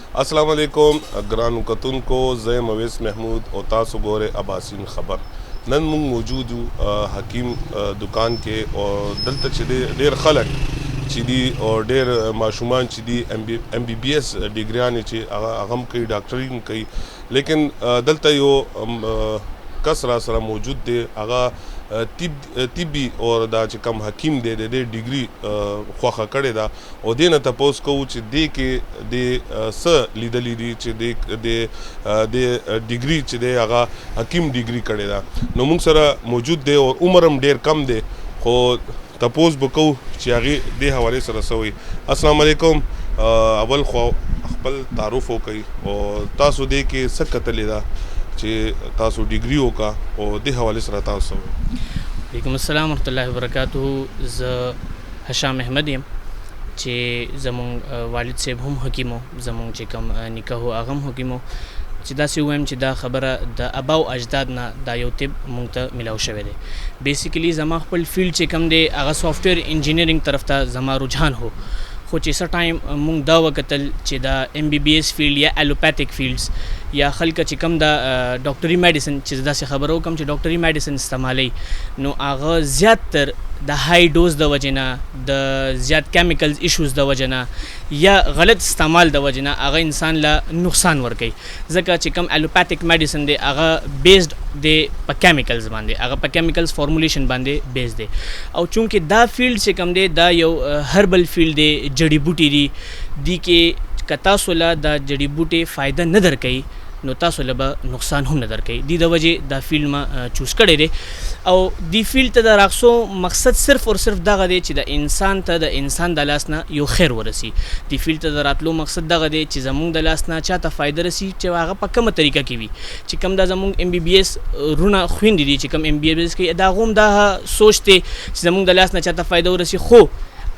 अस्सलाम वालेकुम ग्रान कतुनको ज़ै मवेस महमूद और तासु गोरे अबासीन खबर नन मुंग मौजूद हकीम दुकान के और दलता चले डेर खलक चिदी और डेर माशुमान चिदी MBBS डिग्रियान चे अगम कई डॉक्टरी कई लेकिन दलता यो कस रासरा मौजूद दे आगा तिब्बी और दा च कम हकीम दे डिग्री ख्वाखा करे दा और दे न तपोस को च दे के दे स लीदली दी च दे डिग्री च दे आगा हकीम डिग्री करे दा नो मुंग सरा मौजूद दे और उम्रम डेर कम दे खो तपोस बको च आगे दे हवाले सरा सवी। अस्सलाम वालेकुम अवल खो खपल तारुफ हो कई और तासु दे के सकतले दा चे तासु डिग्रियों का और दे हवाले से रहता है। वालेकुम अस्सलाम वरहमतुल्लाहि वबरकातुहू। ज हशाम अहमद यम चे जमुंग वालिद सेब हम हकीमो जमुंग चे कम निकाह आगम हकीमो चे दा से हुएम चे दा खबर द अबाउ अजदाद ना दा यो तिब मुंग ता मिलाव शवे दे। बेसिकली जमा खपल फील्ड चे कम दे आगा सॉफ्टवेयर इंजीनियरिंग तरफ ता जमा रुझान हो खो चे टाइम मुंग दा वकतल चे दा MBBS फील्ड या एलोपैथिक फील्ड्स या खल्क चे कम दा डॉक्टरी मेडिसिन चे दा से खबर हो कम चे डॉक्टरी मेडिसिन इस्तेमाली नो आगा ज़्यादातर द हाई डोज द वजना द ज़्यादा केमिकल्स इश्यूज़ द वजना या गलत इस्तेमाल द वजना आगा इंसान ला नुकसान वर्कई जका चे कम एलोपैथिक मेडिसिन दे आगा बेस्ड दे प केमिकल्स बांधे आगा प केमिकल्स फॉर्मुलेशन बांधे बेस्ड दे और चूँकि दा फील्ड से कम दे दा यो हर्बल फील्ड दे जड़ी बूटी दी के कता सोला दा जड़ी बूटे फ़ायदा न दर कई नो तासोला बा नुकसान हम न दर कई दी द वजह दा फील्ड में चूज़ करे रे और दी फील्ड तदा राखसो मकसद सिर्फ और सिर्फ दा गदे ची दा इंसान दलास ना यो खैर वरसी दी फील्ड तदा रातलो मकसद दा गदे ची जमुंग दलास ना चाहता फ़ायदा रसी ची आगा पक्का तरीका की भी ची कम दा जमुंग MBBS रुना खुइन दी ची कम MBBS के दागोम दा सोचते ची जमुंग दलास ना चाहता फ़ायदा वरसी खो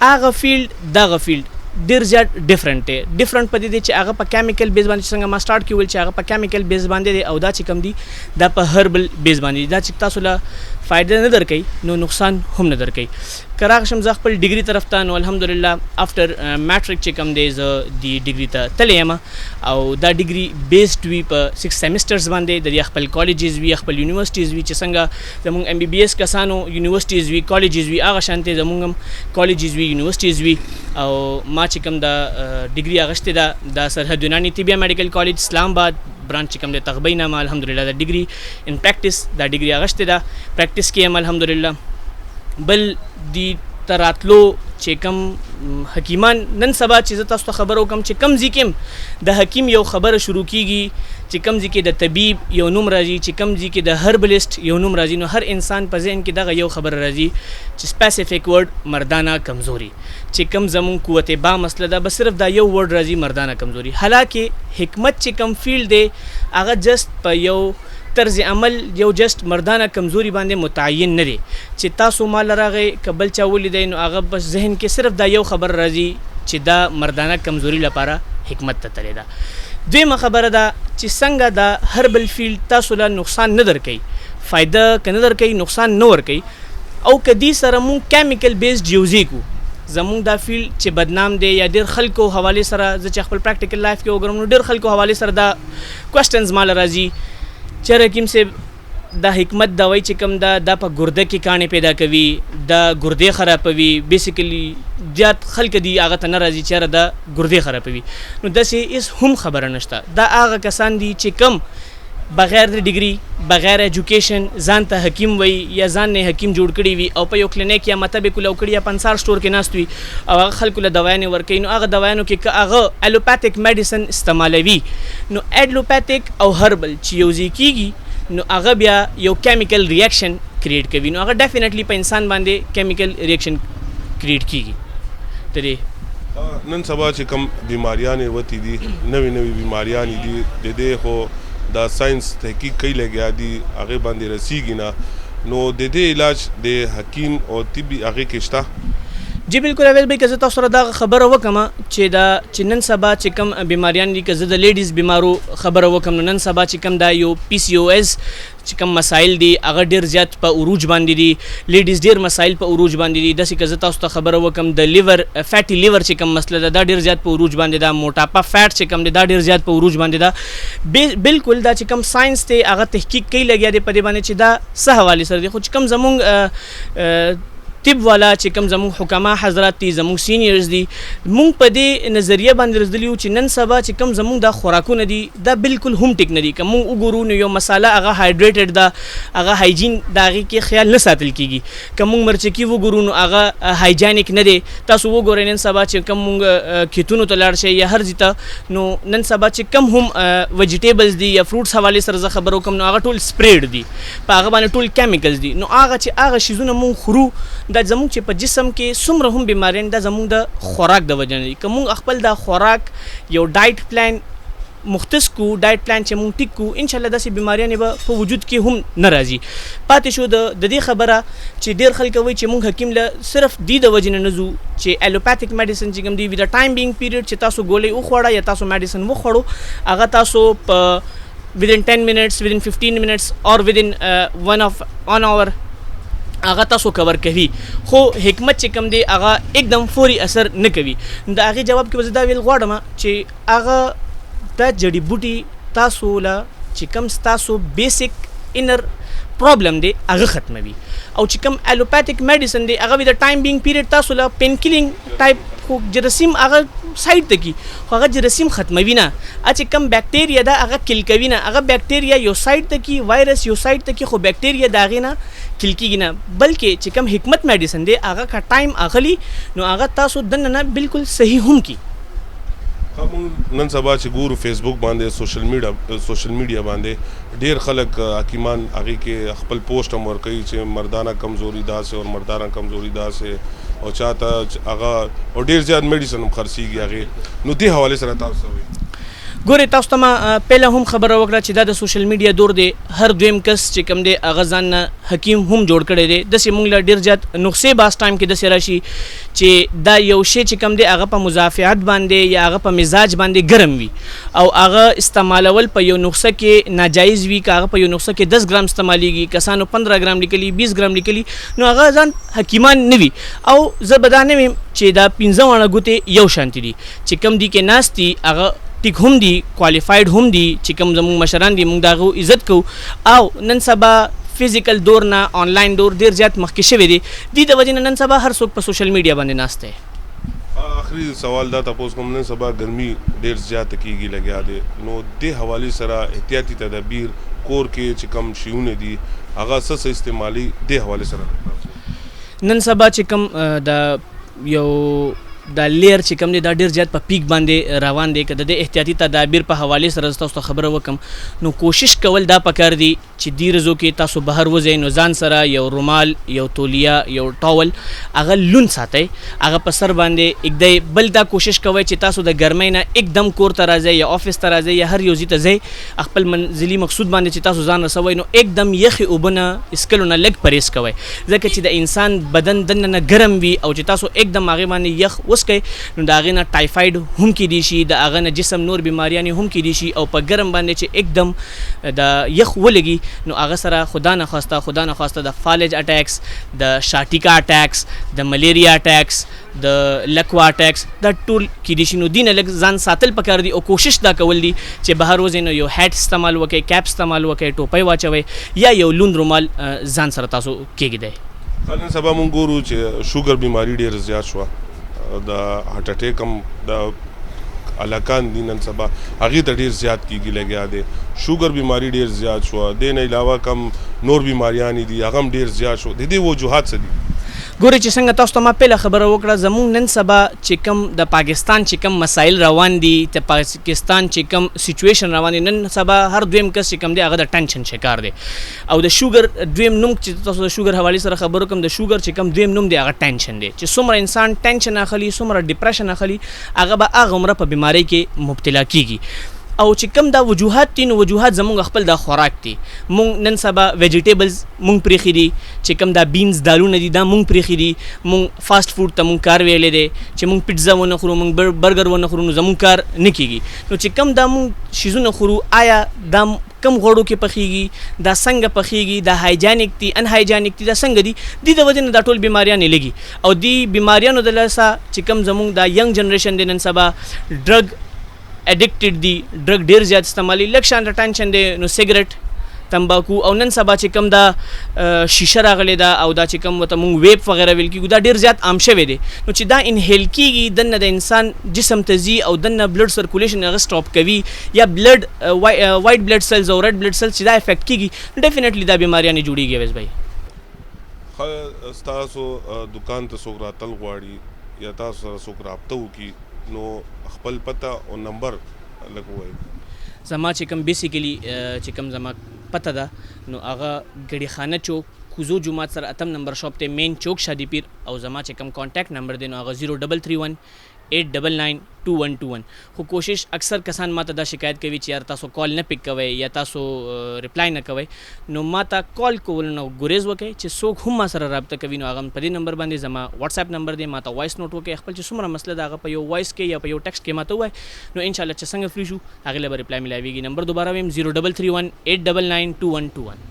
आगा फील्ड दा फील्ड देर ज़्यादा डिफरेंट पदी दे चे आगा पा केमिकल बेस बांधे संगा मा स्टार्ट की चे आगा पा केमिकल बेस बांधे दे औदा ची कम दी दा पा हर्बल बेस बांधे दा चिकता सोला फ़ायदा न दर कई नो नुकसान हम न दर कई कराकशम ज़ाखपल डिग्री तरफ ता नो अल्हम्दुलिल्लाह आफ्टर मैट्रिक चे कम दे दी डिग्री ता तले यमा और दा डिग्री बेस्ड वी पर 6 सेमेस्टर्स बांधे दरी अखपल कॉलेजेस वी अखपल यूनिवर्सिटीज़ वी चे संगा जमुंग MBBS कसानो यूनिवर्सिटीज़ वी कॉलेजेस वी आगा शांते जमुंगम कॉलेजेस वी यूनिवर्सिटीज़ वी और मा चिकम दा डिग्री आगश्ते दा सरहद यूनानी तिबिया मेडिकल कॉलेज इस्लामाबाद ब्रांच चिकम दे तकबईना मा अल्हम्दुलिल्लाह दा डिग्री इन प्रैक्टिस दा डिग्री आगश्ते दा प्रैक्टिस किया अल्हम्दुलिल्लाह बल दी तरातलो चेकम हकीमान नन सबा चीज़ तो खबर हो कम चेकम जिकम द हकीम यो खबर शुरू कीगी चिकम जी के द तबीब यो नुम राजी चिकम जी के द हर्बलिस्ट यो नुम राजी नो हर इंसान पजेन के दगा यो खबर राजी स्पेसिफिक वर्ड मर्दाना कमज़ोरी चिकम जमुं कुवत बा मसला दा बस सिर्फ दा यो वर्ड राजी मर्दाना कमज़ोरी हालांकि हिकमत चिकम फील्ड दे आगा जस्ट प यो तर्ज अमल यो जस्ट मर्दाना कमज़ोरी बांधे मुतयन न रे चिता सुमाल रागे कबल चावली दे आगा बस जहन के सिर्फ दा यो खबर राजी चिदा मर्दाना कमज़ोरी लपारा हिकमत तले दा द्वेमा खबर दा ची संगा दा हर्बल फील्ड तासुला नुकसान न दर कई फ़ायदा क न दर कई नुकसान न वर कई औ कदी सरमु केमिकल बेस्ड यूज़ी को जमुंग दा फील्ड चे बदनाम दे या डेर खल को हवाले सरा ज चखपल प्रैक्टिकल लाइफ के ओगरम डेर खल को हवाले सर दा क्वेश्चंस माल राजी चर हकीम से दा हिकमत दवाई चिकम दा पा गुर्दे की काने पैदा कवी दा गुर्दे खराबवी बेसिकली जात खल्क दी आगा तना राजी चर दा गुर्दे खराबवी नो दसे इस हम खबर नश्ता दा आगा कसान दी चिकम बगैर डिग्री बगैर एजुकेशन जान ता हकीम वही या जान ने हकीम जोड़ कड़ी हुई और पयो क्लिनिक या मतलब कुलौकड़ी या पंसार स्टोर के नास्त हुई और आगा खल कुला दवाएं ने वर्क नो आगा दवाएं के आगा एलोपैथिक मेडिसिन इस्तेमाल हुई नो एलोपैथिक और हर्बल चीज़ी कीगी नो आगा बिया यो केमिकल रिएक्शन क्रिएट करी नो आगा डेफिनेटली पे इंसान बांधे केमिकल रिएक्शन क्रिएट कीगी तेरे नन सबा चे कम बीमारियां ने वती दी नवी बीमारियां दी दे हो दा साइंस तहकीक कई ले गया दी आगे बांधे रसीगी ना नो दे इलाज दे हकीम और तिब्बी आगे किश्ता جی بالکل اویل بھائی که زه تاسو سره دغه خبره وکړم چې نن سبا چې کوم بیماریان دي، که زه د لیډیز بیمارو خبره وکړم نو نن سبا چې کوم دا یو PCOS چې کوم مسایل دي هغه ډیر زیات په عروج باندې دي. لیډیز ډیر مسایل په عروج باندې دي. داسې که زه تاسو ته خبره وکړم د لیور فیټي لیور چې کوم مسله ده دا ډیر زیات په عروج باندې ده. موټاپا فیټ چې کوم دی دا ډیر زیات په عروج باندې ده. بالکل دا چې کوم ساينس ته هغه تحقیق کوي لګیا دی په دې باندې چې دا څه حواله سره دي. خو چې کوم زمونږ طب والا چې کوم زموږ حکما حضرات دي، زموږ سینیرز دي، مونږ په دې نظریه باندې رسیدلی یو چې نن سبا چې کوم زموږ دا خوراکونه دي دا بالکل هم ټیک نه دي. که مونږ وګورو نو یو مساله هغه هایډریټډ ده، هغه هایجین د هغې کې خیال نه ساتل کېږي. که مونږ مرچکي وګورو نو هغه هایجانیک نه دی. تاسو وګورئ نن سبا چې کوم مونږ کیتونو ته لاړ شئ یا هر ځای ته نو نن سبا چې کوم هم ویجیټیبلز دي یا فروټس حوالې سره زه خبره وکړم نو هغه ټول سپریډ دي، په هغه باندې ټول کیمیکلز دي. نو هغه چې هغه شیزونه مونږ خورو دا زموږ چې په جسم کې څومره هم بیماریان دا زموږ د خوراک د وجه نه دي. که موږ خپل دا خوراک یو ډایټ پلان مختص کو، ډایټ پلان چې موږ ټیک کو، انشاءالله داسې بیماریانې به په وجود کې هم نه راځي. پاتې شو د دې خبره چې ډېر خلک وایي چې موږ حکیم له صرف دې د وجې نه ځو چې الوپاتیک میډیسن چې کوم دی وي د ټایم بینګ پیریډ چې تاسو ګولۍ وخوړه یا تاسو میډیسن وخوړو هغه تاسو په within 10 minutes within 15 minutes or within 1 hour هغه تاسو کور کوي. خو حکمت چې کوم دی هغه एकदम فوري اثر نه کوي. د هغې جواب کې به زه دا ویل غواړم چې هغه دا جډي بوټي تاسو له چې کوم ستاسو بیسیک انر پرابلم دی هغه ختموي. او چې کوم الوپاتیک میډیسن دی هغه د ټایم بینګ پیریډ تاسو له پین کیلینګ ټایپ خو جراثیم هغه سایډ ته کی خو هغه جراثیم ختموي نه. چې کوم بیکټیریا ده هغه کل کوي نه. هغه بیکټیریا یو سایډ ته کی، وایرس یو سایډ ته کی، خو بیکټیریا د هغې نه کل کېږي نه. بلکې چې کوم حکمت میډیسن دی هغه که ټایم اخلي نو هغه تاسو دننه نه بالکل صحیح هم کی. نن سبا چې ګورو فیسبوک باندې سوشل میډیا باندې ډیر خلک حکیمان هغې کې خپل پوسټ هم ورکوي چې مردانه کمزوري داسې او مردانه کمزوري داسې او چاته هغه او ډیر زیات میډیسن هم خرڅېږي هغې. نو دې حوالې سره تاسو څه وایي؟ ګورې تاسو ته ما پهله هم خبره وکړه چې دا د سوشل میډیا دور دی. هر دویم کس چې کوم دی هغه ځان نه حکیم هم جوړ کړی دی. داسې موږ له ډېر زیات نقصې باس ټایم کې داسې راشي چې دا یو شی چې کوم دی هغه په مضافعت باندې یا هغه په مزاج باندې ګرم وي او هغه استعمالول په یو نقصه کې ناجایز وي. که هغه په یو نقصه کې 10 ګرام استعمالیږي، کسانو 15 ګرام لیکلي، 20 ګرام لیکلي، نو هغه ځان حکیمان نه وي. او زه به دا نه ویم چې دا 15 واړه ګوتې یو شانتي دي. چې کوم دي کې ناست دي هغه ټیک هم دي، کوالیفاید هم دي. چې کوم زموږ مشران دي موږ د هغو عزت کوو. او نن سبا فزیکل دور نه آنلاین دور ډېر زیات مخکې شوی دی. دې د وجې نه نن سبا هر څوک په سوشل میډیا باندې ناست دی. آخري سوال دا تاسو کوم نن سبا ګرمي ډېر زیات کېږي لګیا دی، نو دې حوالې سره احتیاطي تدابیر کور کې چې کوم شیونه دي هغه څه استعمالي دې حوالې سره نن سبا چې کوم د یو دا لیر چې کوم دی دا ډیر زیات په پیک باندې روان دی. که د دې احتیاطي تدابیر په حوالې سره تاسو ته خبره وکم نو کوشش کول دا پکار دی چې دې ورځو کې تاسو بهر وځئ نو ځان سره یو رومال، یو تولیه، یو ټاول هغه لون ساتئ، هغه په سر باندې ایږدئ. بل دا کوشش کوئ چې تاسو د ګرمۍ نه एकदम کور ته راځئ یا افس ته راځئ یا هر یو ځای ته ځئ خپل منزلي مقصود باندې چې تاسو ځان رسوئ نو एकदम یخې اوبه نه اسکلو نه لږ پرهیز کوئ. ځکه چې د انسان بدن دننه ګرم وي او چې تاسو एकदम هغې باندې یخ وسکئ نو د هغې نه ټایفاید هم کیدی شي، د هغه نه جسم نور بیماریانې هم کیدی شي. او په ګرم باندې چې एकदम د یخ ولګي نو هغه سره خدا نخواسته د فالج اټیکس، د شاټیکا اټیکس، د ملیریا اټیکس، د لکوا اټیکس دا ټول کیدی شي. نو دې نه لږ ځان ساتل پکار دي او کوشش دا کول دي چې بهر وځئ نو یو هیټ استعمال وکړئ، کیپ استعمال وکړئ، ټوپۍ واچوئ یا یو لوند رومال ځان سره تاسو کېږدئ. نن سبا مونږ ګورو چې شوګر بیماري ډېر زیات شوه، د هارټ اټیک هم د علاقان دي نن سبا هغې ته ډېر زیات کېږي لګیا دی. شوګر بیماري ډېر زیات شوه، دې نه علاوه کم نور بیماریانې دي هغه هم ډېر زیات شو. د دې وجوهات څه دي؟ ګورې چې څنګه تاسو ته ما پهله خبره وکړه زموږ نن سبا چې کوم د پاکستان چې کوم مسایل روان دي، د پاکستان چې کوم سچویشن روان دي، نن سبا هر دویم کس چې کوم دی هغه د ټینشن شکار دی. او د شوګر دویم نوم چې تاسو د شوګر حوالې سره خبرو کوم، د شوګر چې کوم دویم نوم دی هغه ټینشن دی. چې څومره انسان ټینشن اخلي، څومره ډپریشن اخلي، هغه به هغه عمره په بیمارۍ کې مبتلا کیږي. او چې کوم دا وجوهات دي نو وجوهات زمونږ خپل دا خوراک دي. مونږ نن سبا ویجیټیبلز مونږ پرېښي دي چې کوم دا بینز دالونه دي دا مونږ پرېښي دي. مونږ فاسټ فوډ ته مونږ کار ویلی دی چې مونږ پیټزا ونه خورو مونږ برګر ونه خورو نو زمونږ کار نه کېږي. نو چې کوم دا مونږ شیزونه خورو آیا دا کم غوړو کې پخېږي دا څنګه پخېږي دا هایجانیک دي ان هایجانیک دي دا څنګه دي د وجې نه دا ټول بیماریان لګي. او دی بیماریانو د لاسه چې کوم زمونږ دا ینګ جنریشن دی نن سبا ډرګ اډکټډ دي ډرګ ډېر زیات استعمالي لږ شان ټینشن دی نو سیګریټ تمباکو او نن سبا چې کوم دا شیشه راغلی دا او دا چې کوم ورته مونږ ویپ وغیره ویل کېږو دا ډېر زیات عام شوی دی. نو چې دا انهیل کېږي دننه د انسان جسم ته ځي او دننه بلډ سرکولیشن هغه سټاپ کوي یا بلډ وایټ بلډ سیلز او ریډ بلډ سیلز چې دا افیکټ کېږي ډیفینیټلی دا بیماریانې جوړېږي اویس بھائی. ستاسو دکان ته څوک راتل غواړي یا تاسو سره څوک رابطه وکړي نو خپل پته او نمبر لږ ووایي. زما چې کوم بیسیکلی چې کوم زما پته ده نو هغه ګړي خانه چوک کوزو جومات سره اتم نمبر شاپ ته مین چوک شادي پیر او زما چې کوم کانټیکټ نمبر دی نو هغه 0331 8992121. خو کوشش اکثر کسان ماته دا شکایت کوي چې یار تاسو کال نه پک کوئ یا تاسو ریپلای نه کوئ نو ماته کال کول نو ګریز وکړئ چې څوک هم ما سره رابطه کوي نو هغه په دې نمبر باندې زما واتس اپ نمبر دی ماته وایس نوٹ وکړئ خپل چې څومره مسله ده هغه په یو وایس کې یا په یو ټکسټ کې ماته ووایي نو انشاءالله چې څنګه فری شو هغې له به ریپلای ملاویږي. نمبر دوباره ویم 0331 8992121.